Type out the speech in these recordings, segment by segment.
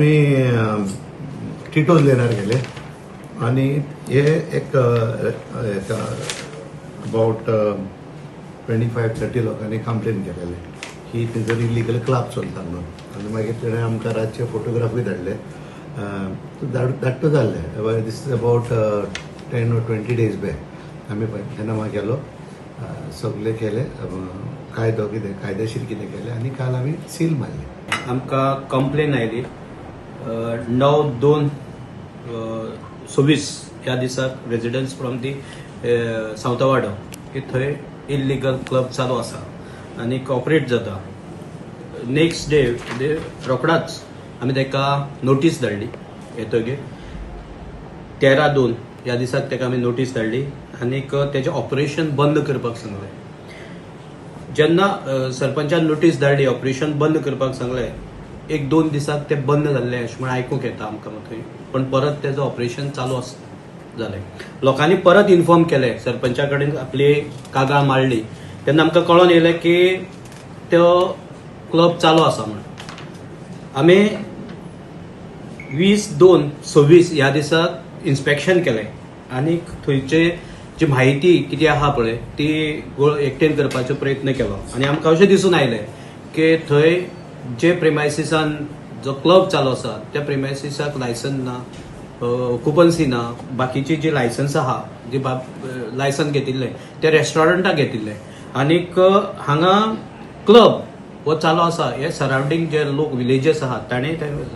मी टिटोज लेणार गेले आणि हे एक अबाउट 25-30 लोकांनी कंप्लेन केलेले की थंयसर इलिगल क्लब चलता म्हणून आनी मागीर तेणें आमकां रातचे फोटोग्राफी धाडले धाडटो जाल्ले this is about 10 or 20 days back आमी तेन्ना मागीर गेलो सगळे केले कायदो कितें कायदेशीर कितें केलें आनी काल आमी सील मारली. आमकां कंप्लेन आयली 9/2/26 ह्या दिसाक रेजिडेंट्स फ्रॉम दी सावथवाडो की थंय इल्लिगल क्लब चालू आसा आनी ऑपरेट जाता. नेक्स्ट डे रोखडाच आमी ताका नोटीस धाडली येतगीर 13/2 ह्या दिसाक ताका आमी नोटीस धाडली आनीक तेजें ऑपरेशन बंद करपाक सांगलें. जेन्ना सरपंचान नोटीस धाडली ऑपरेशन बंद करपाक सांगलें 1-2 दिसाक ते बंद जाल्ले अशें म्हण आयकूंक येता आमकां थंय. पण परत तेजो ऑपरेशन चालू जालें. लोकांनी परत इन्फॉर्म केलें सरपंचा कडेन आपली कागाळ मारली तेन्ना आमकां कळोन येयलें की तो क्लब चालू आसा म्हण. आमी 20/2/26 ह्या दिसाक इन्स्पेक्शन केलें आनी थंयचे जी म्हायती कितें आहा पळय ती एकटेन करपाचो प्रयत्न केलो आनी आमकां अशें दिसून आयलें की थंय जे प्रिमायसिसान जो क्लब चालू आसा त्या प्रिमायसिसाक लायसन ना, ऑक्युपन्सी ना, बाकीची जी लायसन्स आहा जी लायसन घेतिल्ले ते रेस्टॉरंटाक घेतिल्ले आनीक हांगा क्लब हो चालू आसा हे सरावंडींग जे लोक विलेजीस आहात ताणें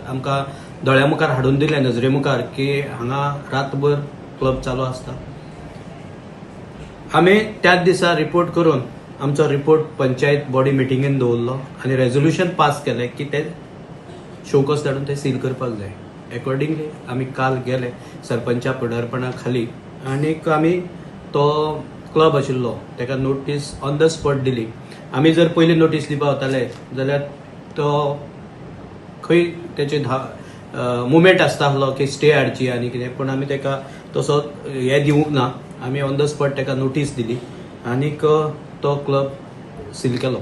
आमकां दोळ्या मुखार हाडून दिले नजरे मुखार की हांगा रातभर क्लब चालू आसता. आमी त्याच दिसा रिपोर्ट करून आमचो रिपोर्ट पंचायत बॉडी मिटिंगेन दवरलो आनी रेझोल्युशन पास केलें की ते शोकस धाडून ते सील करपाक जाय. अकॉर्डिंगली आमी काल गेले सरपंचा फुडारपणा खाली आनीक आमी तो क्लब आशिल्लो ताका नोटीस ऑन द स्पॉट दिली. आमी जर पयलीं नोटीस दिवपाक वताले जाल्यार तो खंय तेचे मुवमेंट आसता आसलो की स्टे हाडची आनी कितें. पूण आमी ताका तसो हें दिवंक ना. आमी ऑन द स्पॉट ताका नोटीस दिली आनीक तो क्लब सील केलो.